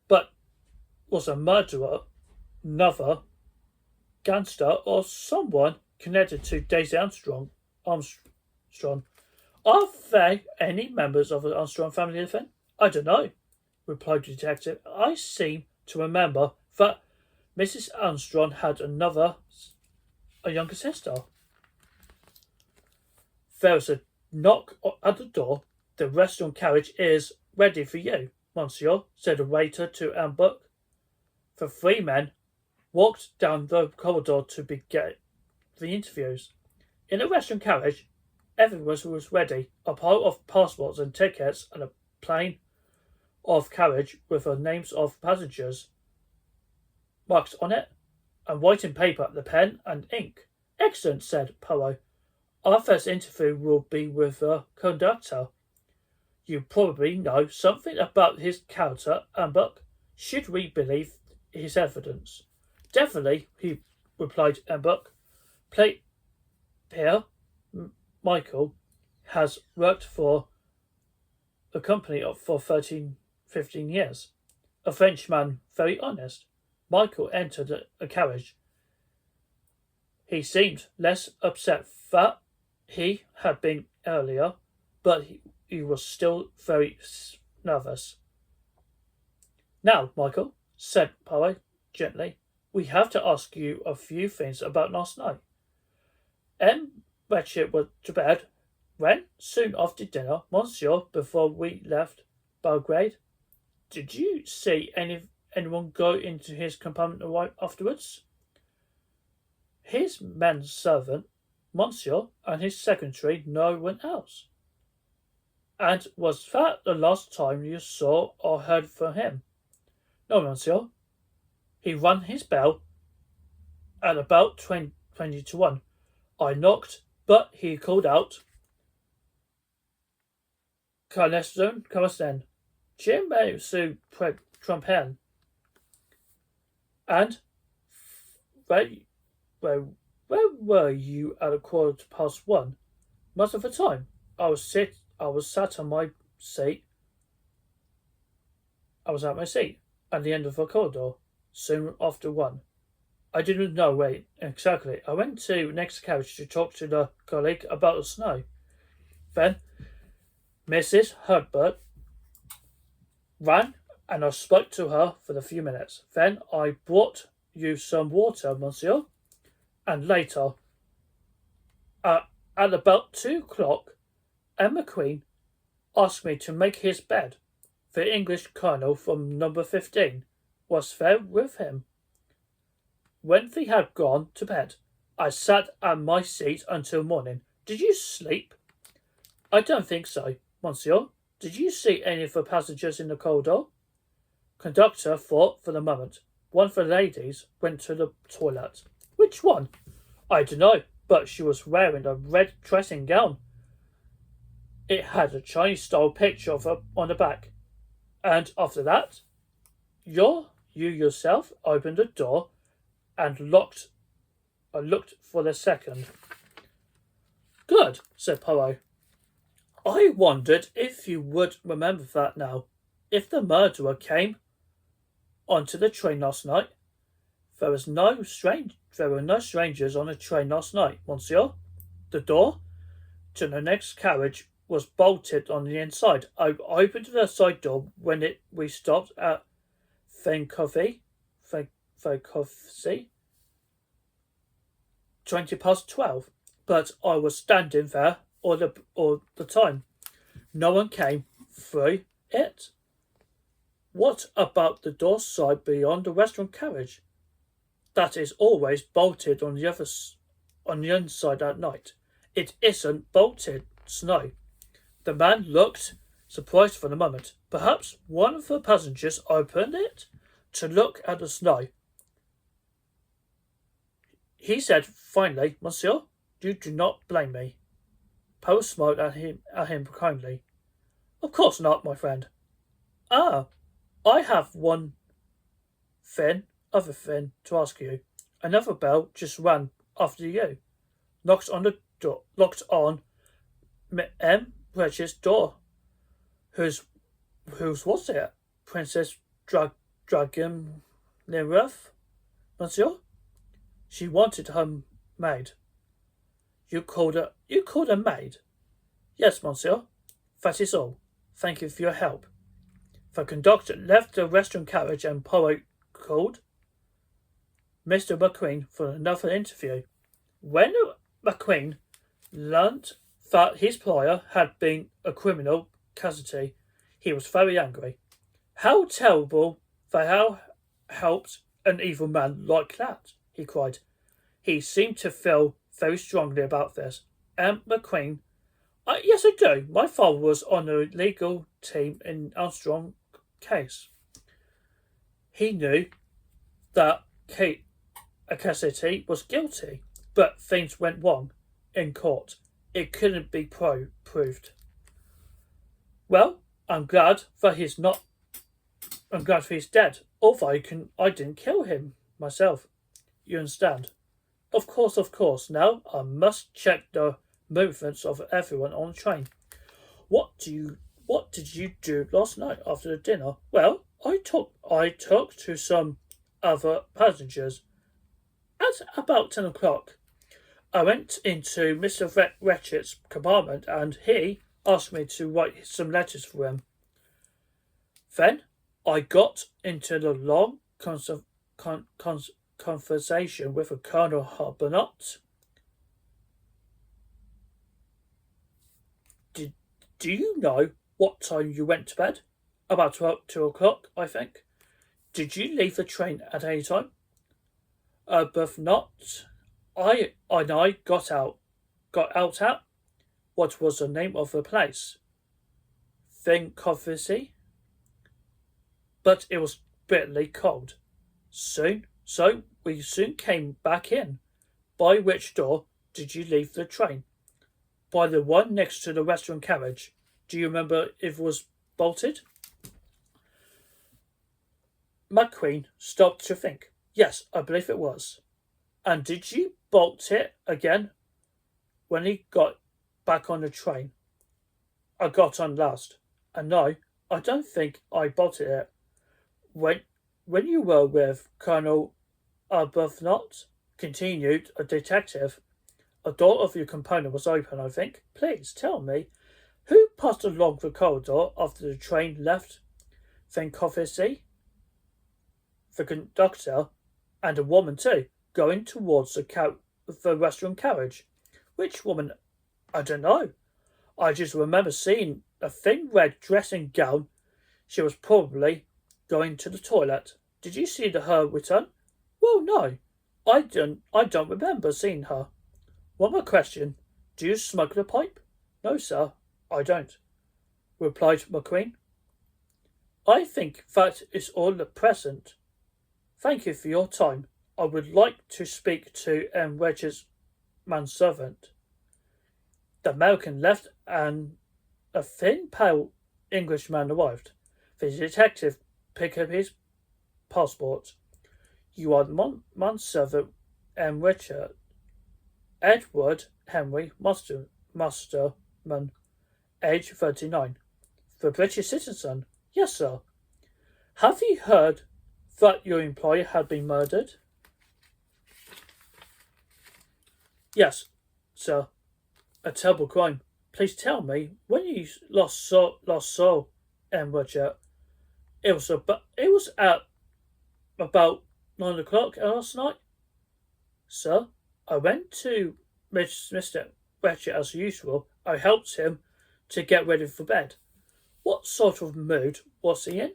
but was a murderer, another gangster, or someone connected to Daisy Armstrong? Are there any members of the Armstrong family living? I don't know, replied the detective. I seem to remember that Mrs. Armstrong had a younger sister. There is a knock at the door. The restaurant carriage is ready for you, monsieur, said a waiter to Ember. The 3 men walked down the corridor to begin the interviews. In the restaurant carriage, everything was ready. A pile of passports and tickets and a plain of carriage with the names of passengers marked on it, and writing paper, the pen and ink. Excellent, said Poirot. Our first interview will be with the conductor. You probably know something about his character, Ember. Should we believe his evidence? Definitely, he replied Ember. Here, Michael has worked for the company for 15 years. A Frenchman, very honest. Michael entered a carriage. He seemed less upset that he had been earlier, but he was still very nervous. Now, Michael, said Poirot gently, we have to ask you a few things about last night. Ratchet went to bed when, soon after dinner, monsieur, before we left, Belgrade. Did you see anyone go into his compartment afterwards? His manservant, Monsieur, and his secretary, no one else. And was that the last time you saw or heard from him? No, Monsieur. He rang his bell at about 20 to 1. I knocked, but he called out, Carneston, Carneston, Jim Sue Trumpen. And where were you at 1:15? Most of the time. I was sat on my seat. I was at my seat at the end of the corridor, soon after 1. I didn't know where exactly. I went to the next carriage to talk to the colleague about the snow. Then Mrs. Herbert ran, and I spoke to her for a few minutes. Then I brought you some water, Monsieur, and later, at about 2 o'clock, Emma Queen asked me to make his bed. The English colonel from number 15 was there with him. When they had gone to bed, I sat at my seat until morning. Did you sleep? I don't think so, Monsieur. Did you see any of the passengers in the corridor? Conductor thought for the moment. One of the ladies went to the toilet. Which one? I don't know, but she was wearing a red dressing gown. It had a Chinese-style picture of her on the back. And after that, you yourself opened the door and looked for the second. Good, said Poirot. I wondered if you would remember that now. If the murderer came onto the train last night, there were no strangers on the train last night, Monsieur. The door to the next carriage was bolted on the inside. I opened the side door when we stopped at Thankovey, 12:20, but I was standing there all the time. No one came through it. What about the door side beyond the restaurant carriage? That is always bolted on the inside at night. It isn't bolted, snow. The man looked surprised for the moment. Perhaps one of the passengers opened it to look at the snow. He said finally, Monsieur, you do not blame me. Poe smiled at him kindly. Of course not, my friend. Ah, I have one other thing to ask you. Another bell just rang after you. Knocked on M. Bridget's door. Whose was it? Princess Dragon Nereth, Monsieur? She wanted her maid. You called her maid? Yes, Monsieur. That is all. Thank you for your help. The conductor left the restaurant carriage and Poirot called Mr. McQueen for another interview. When McQueen learnt that his employer had been a criminal casualty, he was very angry. How terrible they have helped an evil man like that, he cried. He seemed to feel very strongly about this. McQueen, yes, I do. My father was on the legal team in Armstrong's case. He knew that Cassidy was guilty, but things went wrong in court. It couldn't be proved. Well, I'm glad that he's dead. Although I didn't kill him myself. You understand? Of course. Now I must check the movements of everyone on the train. What did you do last night after the dinner? Well, I talked to some other passengers. At about 10 o'clock, I went into Mr. Wretched's compartment and he asked me to write some letters for him. Then I got into the long conversation with Colonel Harbonot. Do you know what time you went to bed? About 2 o'clock, I think. Did you leave the train at any time? But not. I got out. Got out at? What was the name of the place? Think, but it was bitterly cold. So we soon came back in. By which door did you leave the train? By the one next to the restaurant carriage. Do you remember if it was bolted? McQueen stopped to think. Yes, I believe it was. And did you bolt it again when he got back on the train? I got on last. And no, I don't think I bolted it. When you were with Colonel Arbuthnot, continued a detective, a door of your compartment was open, I think. Please tell me, who passed along the corridor after the train left? Think, the conductor, and a woman too, going towards the restaurant carriage. Which woman? I don't know. I just remember seeing a thin red dressing gown. She was probably going to the toilet. Did you see her return? Well, no. I don't remember seeing her. One more question. Do you smoke a pipe? No, sir, I don't, replied McQueen. I think that is all at present. Thank you for your time. I would like to speak to Wedge's manservant. The American left and a thin, pale Englishman arrived. The detective picked up his passport. You are the manservant Richard Edward Henry Masterman, age 39. The British citizen? Yes, sir. Have you heard that your employer had been murdered? Yes, sir. A terrible crime. Please tell me when you last saw Richard. It was at about 9 o'clock last night. Sir, I went to Mr. Richard as usual. I helped him to get ready for bed. What sort of mood was he in?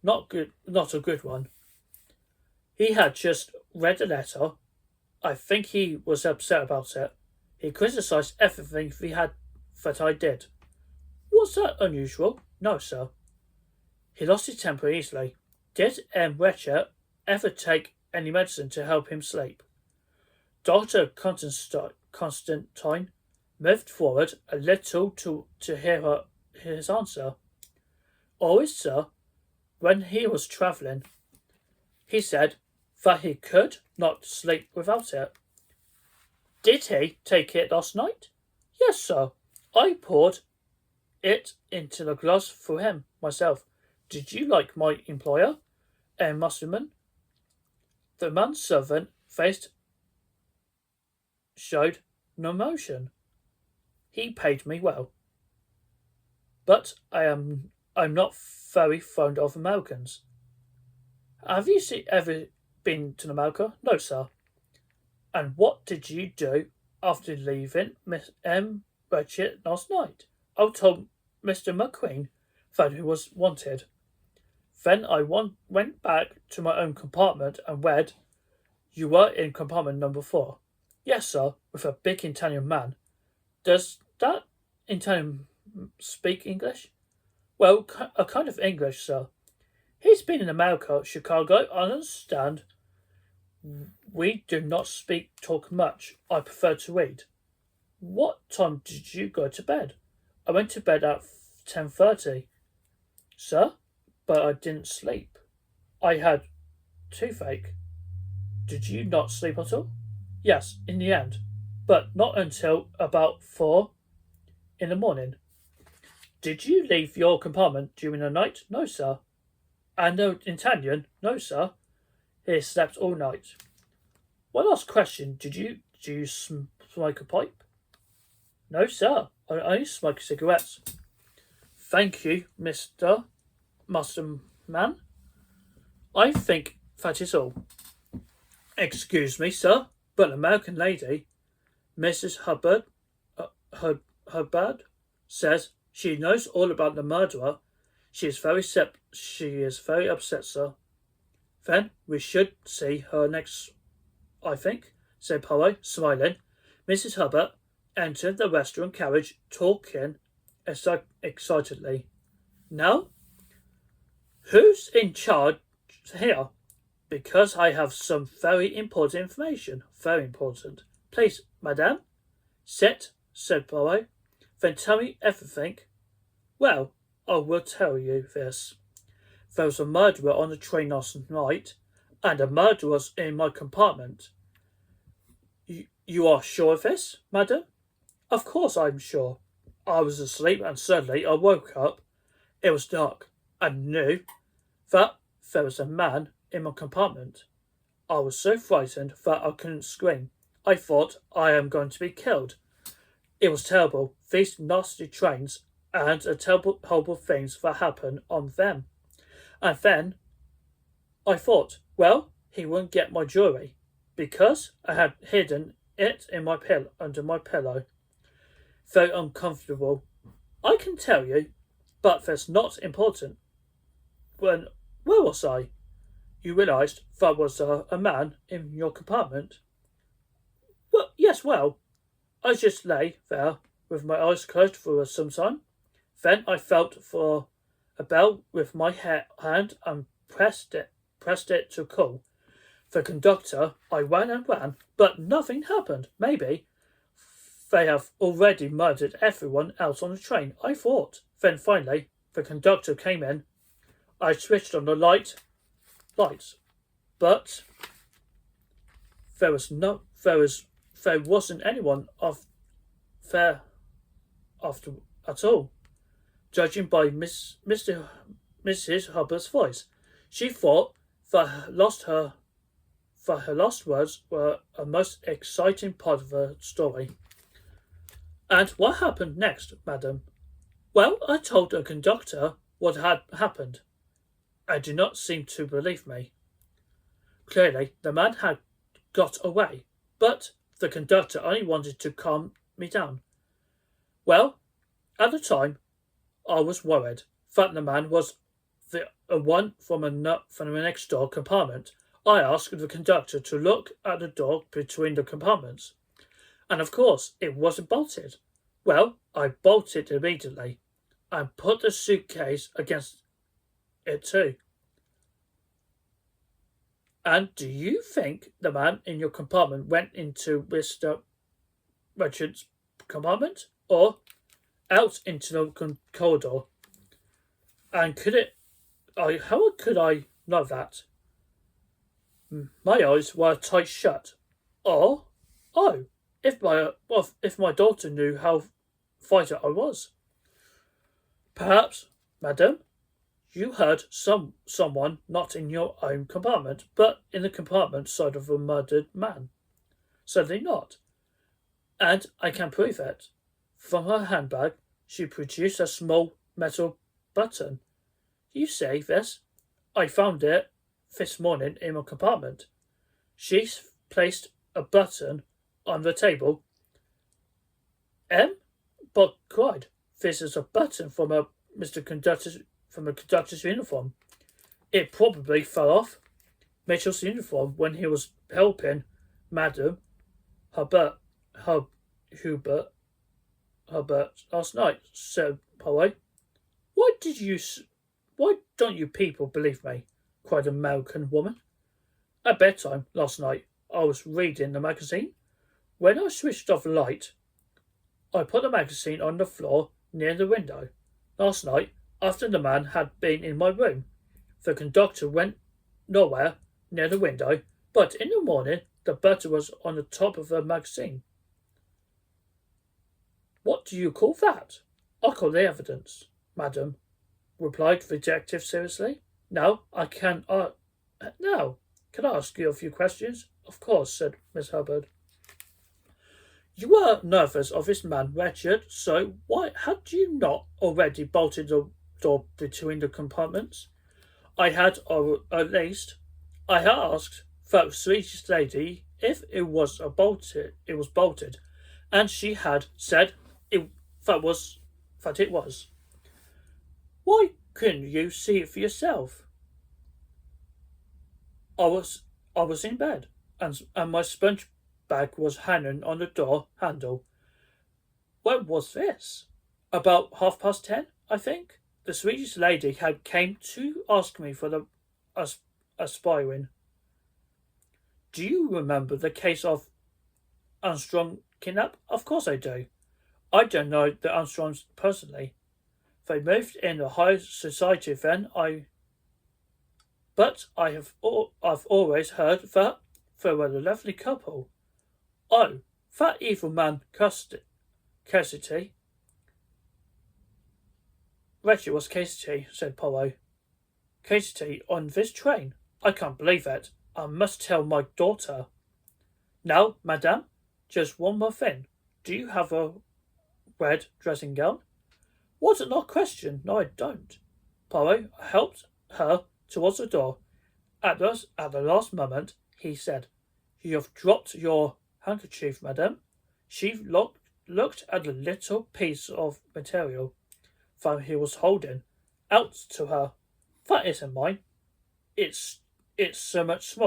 Not a good one. He had just read a letter. I think he was upset about it. He criticised everything that I did. Was that unusual? No, sir. He lost his temper easily. Did Richard ever take any medicine to help him sleep? Dr Constantine moved forward a little to hear his answer. Always, sir, when he was travelling, he said that he could not sleep without it. Did he take it last night? Yes, sir. I poured it into the glass for him myself. Did you like my employer, Masterman? The manservant face showed no emotion. He paid me well. But I'm not very fond of Americans. Have you ever been to America? No, sir. And what did you do after leaving Miss Richard last night? I told Mr. McQueen that he was wanted. Then I went back to my own compartment and read, you were in compartment number 4. Yes, sir, with a big Italian man. Does that Italian speak English? Well, a kind of English, sir. He's been in America, Chicago, I understand. We do not talk much. I prefer to read. What time did you go to bed? I went to bed at 10:30. Sir, but I didn't sleep. I had toothache. Did you not sleep at all? Yes, in the end, but not until about 4 in the morning. Did you leave your compartment during the night? No, sir. And the Italian? No, sir. He slept all night. One last question. Do you smoke a pipe? No, sir. I only smoke cigarettes. Thank you, Mr. Masterman. I think that is all. Excuse me, sir, but an American lady, Mrs. Hubbard, says she knows all about the murderer. She is very upset, sir. Then we should see her next, I think, said Poirot, smiling. Mrs. Hubbard entered the restaurant carriage, talking excitedly. Now, who's in charge here? Because I have some very important information. Very important. Please, madame. Sit, said Poirot. Then tell me everything. Well, I will tell you this. There was a murderer on the train last night, and a murderer was in my compartment. You are sure of this, madam? Of course I'm sure. I was asleep, and suddenly I woke up. It was dark, and knew that there was a man in my compartment. I was so frightened that I couldn't scream. I thought I am going to be killed. It was terrible, these nasty trains, and the terrible, horrible things that happen on them. And then I thought, well, he wouldn't get my jewellery, because I had hidden it in my under my pillow. Very uncomfortable, I can tell you, but that's not important. Where was I? You realised there was a man in your compartment? Well, yes, I just lay there with my eyes closed for some time. Then I felt for a bell with my hand and pressed it to call. The conductor, I ran and ran, but nothing happened. Maybe they have already murdered everyone else on the train, I thought. Then finally, the conductor came in. I switched on the lights, but there wasn't anyone there after at all. Judging by Mrs. Hubbard's voice, she thought that her last words were a most exciting part of her story. And what happened next, madam? Well, I told the conductor what had happened. I do not seem to believe me. Clearly, the man had got away, but the conductor only wanted to calm me down. Well, at the time, I was worried that the man was the one from the next door compartment. I asked the conductor to look at the door between the compartments, and of course it wasn't bolted. Well, I bolted immediately and put the suitcase against it too. And do you think the man in your compartment went into Mr. Richard's compartment or out into the corridor? And how could I know that? My eyes were tight shut. If my daughter knew how frightened I was. Perhaps, madam, you heard someone not in your own compartment, but in the compartment side of a murdered man. Certainly not. And I can prove it. From her handbag, she produced a small metal button. You say this? I found it this morning in my compartment. She placed a button on the table. Bob cried. This is a button from a conductor's uniform. It probably fell off Mitchell's uniform when he was helping Madame Hubert last night, said Poirot. Why don't you people believe me? Cried the American woman. At bedtime last night, I was reading the magazine. When I switched off the light, I put the magazine on the floor near the window. Last night, after the man had been in my room, the conductor went nowhere near the window, but in the morning, the button was on the top of the magazine. What do you call that? I call the evidence, madam, replied the detective seriously. Now, can I ask you a few questions? Of course, said Miss Hubbard. You were nervous of this man, Richard, so why had you not already bolted the door between the compartments? I had, or at least, I had asked that sweetest lady if it was bolted, and she had said that it was. Why Couldn't you see it for yourself? I was I was in bed, and my sponge bag was hanging on the door handle. When was this? About 10:30, I think. The Swedish lady had came to ask me for the aspirin. Do you remember the case of Armstrong kidnap? Of course I do. I don't know the Armstrongs personally. They moved in a high society then. But I've always heard that they were a lovely couple. Oh, that evil man Cassidy. Reggie was Cassidy, said Poirot. Cassidy on this train? I can't believe it. I must tell my daughter. Now, madame, just one more thing. Do you have a red dressing gown? What an odd question. No, I don't. Poirot helped her towards the door. At the last moment, he said, You have dropped your handkerchief, madame. She looked at the little piece of material that he was holding out to her. That isn't mine. It's so much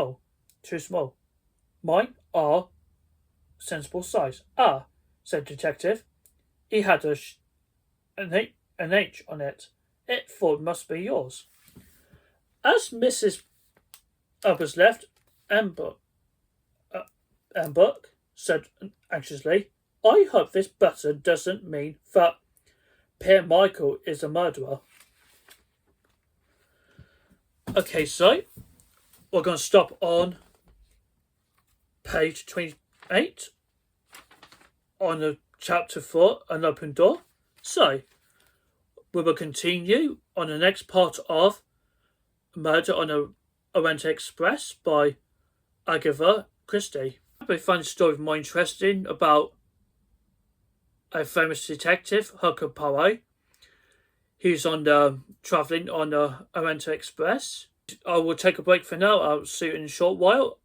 too small. Mine are sensible size. Ah, said the detective. He had an H on it. It thought must be yours. As Mrs. was left, Bouc said anxiously, I hope this button doesn't mean that Pierre Michael is a murderer. Okay, so we're going to stop on page 28 on the chapter 4, An Open Door. So, we will continue on the next part of Murder on the Orient Express by Agatha Christie. I find the story more interesting about a famous detective, Hercule Poirot. He's on travelling on the Orient Express. I will take a break for now. I'll see you in a short while.